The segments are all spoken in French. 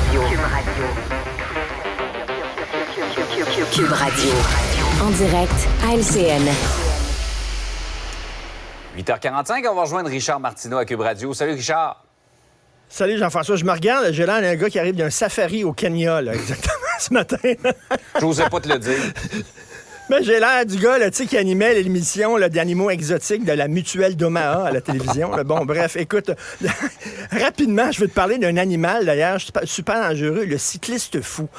Cube Radio. En direct à LCN. 8h45, on va rejoindre Richard Martineau à Cube Radio. Salut Richard. Salut Jean-François, je me regarde, j'ai l'air d'un gars qui arrive d'un safari au Kenya, là, exactement, ce matin. J'osais pas te le dire. Mais j'ai l'air du gars là, qui animait l'émission là, d'animaux exotiques de la mutuelle d'Omaha à la télévision. Là. Bon, bref, écoute, rapidement, je veux te parler d'un animal, d'ailleurs, super dangereux, le cycliste fou.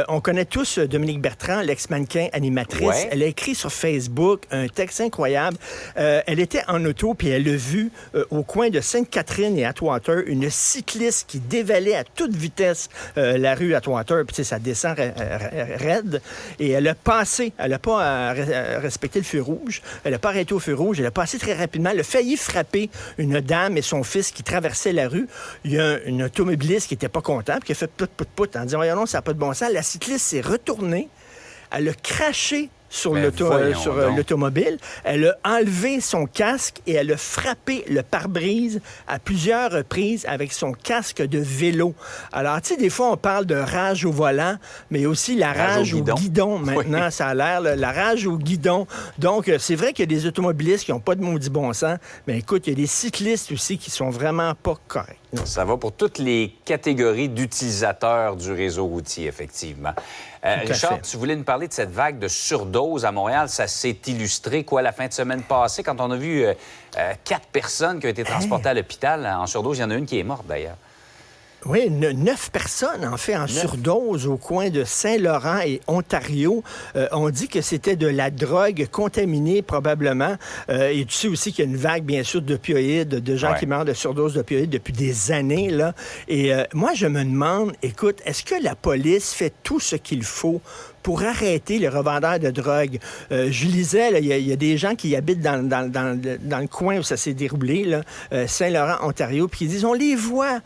On connaît tous Dominique Bertrand, l'ex-mannequin animatrice. Ouais. Elle a écrit sur Facebook un texte incroyable. Elle était en auto, puis elle a vu au coin de Sainte-Catherine et Atwater une cycliste qui dévalait à toute vitesse la rue Atwater, puis ça descend raide, et elle a passé, elle a pas respecté le feu rouge. Elle n'a pas arrêté au feu rouge. Elle a passé très rapidement. Elle a failli frapper une dame et son fils qui traversaient la rue. Il y a une automobiliste qui n'était pas content puis qui a fait pout en disant « Voyons non, ça n'a pas de bon sens ». La cycliste s'est retournée. Elle a craché sur l'automobile. Elle a enlevé son casque et elle a frappé le pare-brise à plusieurs reprises avec son casque de vélo. Alors, tu sais, des fois, on parle de rage au volant, mais aussi la rage au guidon. Maintenant, ça a l'air, là, la rage au guidon. Donc, c'est vrai qu'il y a des automobilistes qui n'ont pas de maudit bon sens, mais écoute, il y a des cyclistes aussi qui sont vraiment pas corrects. Ça va pour toutes les catégories d'utilisateurs du réseau routier, effectivement. Richard, tu voulais nous parler de cette vague de surdose à Montréal. Ça s'est illustré, la fin de semaine passée, quand on a vu 4 personnes qui ont été transportées à l'hôpital en surdose. Il y en a une qui est morte, d'ailleurs. Oui, 9 personnes, en fait, en surdose au coin de Saint-Laurent et Ontario. On dit que c'était de la drogue contaminée, probablement. Et tu sais aussi qu'il y a une vague, bien sûr, d'opioïdes, de gens qui meurent de surdose d'opioïdes depuis des années, là. Et moi, je me demande, écoute, est-ce que la police fait tout ce qu'il faut pour arrêter les revendeurs de drogue? Je lisais, il y a des gens qui habitent dans le coin où ça s'est déroulé, là, Saint-Laurent, Ontario, puis ils disent, on les voit,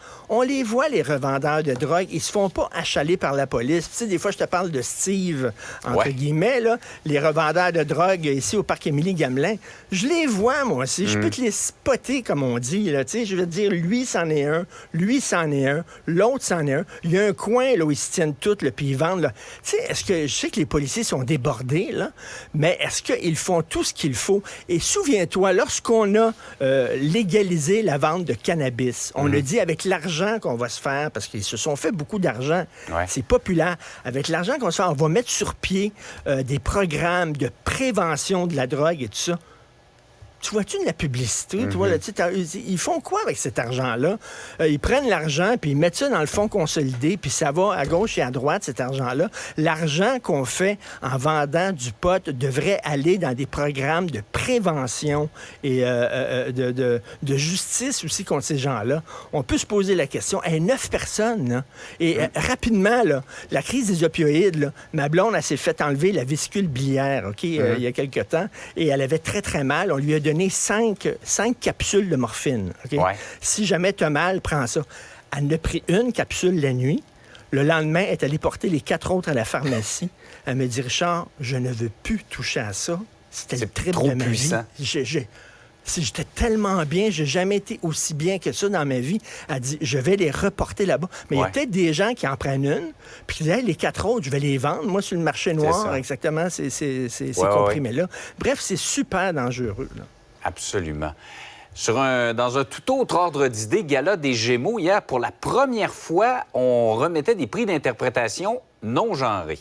les revendeurs de drogue, ils se font pas achaler par la police. Tu sais, des fois, je te parle de Steve, entre guillemets, là, les revendeurs de drogue ici au parc Émilie-Gamelin. Je les vois, moi aussi. Je peux te les spotter, comme on dit, là, tu sais, je veux dire, lui, c'en est un, lui, c'en est un, l'autre, c'en est un. Il y a un coin, là, où ils se tiennent tous, là, puis ils vendent, là. Tu sais, est-ce que je sais que les policiers sont débordés, là, mais est-ce qu'ils font tout ce qu'il faut? Et souviens-toi, lorsqu'on a légalisé la vente de cannabis, on a dit avec l'argent qu'on va se faire, parce qu'ils se sont fait beaucoup d'argent, c'est populaire, avec l'argent qu'on va se faire, on va mettre sur pied des programmes de prévention de la drogue et tout ça. Tu vois-tu de la publicité? Toi, là, ils font quoi avec cet argent-là? Ils prennent l'argent, puis ils mettent ça dans le fonds consolidé, puis ça va à gauche et à droite, cet argent-là. L'argent qu'on fait en vendant du pot devrait aller dans des programmes de prévention et de justice aussi contre ces gens-là. On peut se poser la question. 9 personnes, là. Et rapidement, là, la crise des opioïdes, là, ma blonde, elle s'est fait enlever la vésicule biliaire, OK, il y a quelque temps, et elle avait très, très mal. On lui a donné 5 capsules de morphine. Okay? Si jamais tu as mal, prends ça. Elle en a pris une capsule la nuit. Le lendemain, elle est allée porter les 4 autres à la pharmacie. Elle me dit, Richard, je ne veux plus toucher à ça. C'était le trip de ma vie. J'étais tellement bien, j'ai jamais été aussi bien que ça dans ma vie. Elle dit, je vais les reporter là-bas. Mais il y a peut-être des gens qui en prennent une, puis qui disent, hey, les 4 autres, je vais les vendre. Moi, sur le marché noir, exactement, ces comprimés-là. Bref, c'est super dangereux, là. Absolument. Dans un tout autre ordre d'idée, Gala des Gémeaux, hier, pour la première fois, on remettait des prix d'interprétation non genrés.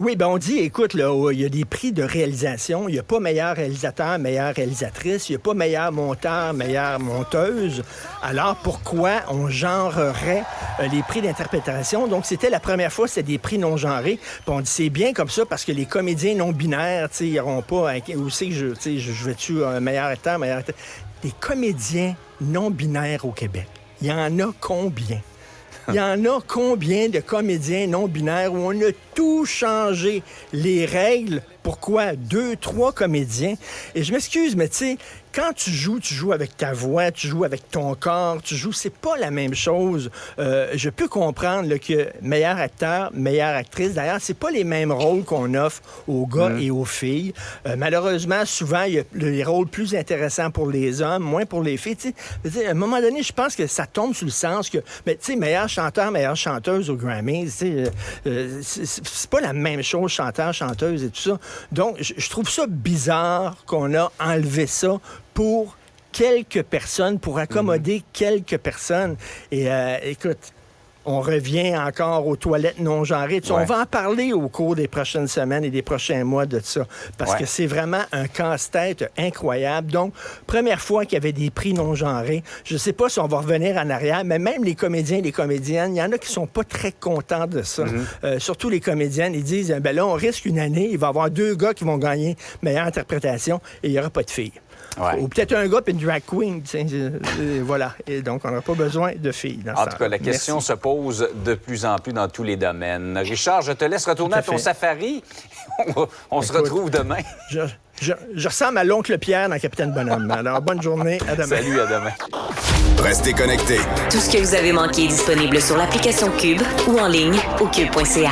Oui, ben on dit, écoute, là, il y a des prix de réalisation. Il n'y a pas meilleur réalisateur, meilleure réalisatrice. Il n'y a pas meilleur monteur, meilleure monteuse. Alors, pourquoi on genrerait les prix d'interprétation? Donc, c'était la première fois, c'était des prix non genrés. Puis on dit, c'est bien comme ça parce que les comédiens non binaires, tu sais, ils n'auront pas... Où c'est que je vais-tu un meilleur acteur, Des comédiens non binaires au Québec. Il y en a combien? Il y en a combien de comédiens non-binaires où on a tout changé, les règles, Pourquoi 2, 3 comédiens? Et je m'excuse, mais tu sais, quand tu joues avec ta voix, tu joues avec ton corps, c'est pas la même chose. Je peux comprendre là, que meilleur acteur, meilleure actrice, d'ailleurs, c'est pas les mêmes rôles qu'on offre aux gars et aux filles. Malheureusement, souvent, il y a les rôles plus intéressants pour les hommes, moins pour les filles. À un moment donné, je pense que ça tombe sur le sens que, meilleur chanteur, meilleure chanteuse au Grammy, c'est pas la même chose, chanteur, chanteuse et tout ça. Donc, je trouve ça bizarre qu'on a enlevé ça pour quelques personnes, pour accommoder quelques personnes. Et écoute, on revient encore aux toilettes non-genrées. On va en parler au cours des prochaines semaines et des prochains mois de ça, parce que c'est vraiment un casse-tête incroyable. Donc, première fois qu'il y avait des prix non-genrés. Je ne sais pas si on va revenir en arrière, mais même les comédiens et les comédiennes, il y en a qui sont pas très contents de ça. Surtout les comédiennes, ils disent, là, on risque une année, il va y avoir 2 gars qui vont gagner meilleure interprétation et il n'y aura pas de filles. Ouais. Ou peut-être un gars et une drag queen. Voilà. Et donc, on n'a pas besoin de filles. En tout cas, la question se pose de plus en plus dans tous les domaines. Richard, je te laisse retourner à ton safari. On se retrouve demain. Je ressemble à l'oncle Pierre dans Capitaine Bonhomme. Alors, bonne journée. À demain. Salut, à demain. Restez connectés. Tout ce que vous avez manqué est disponible sur l'application Cube ou en ligne au cube.ca.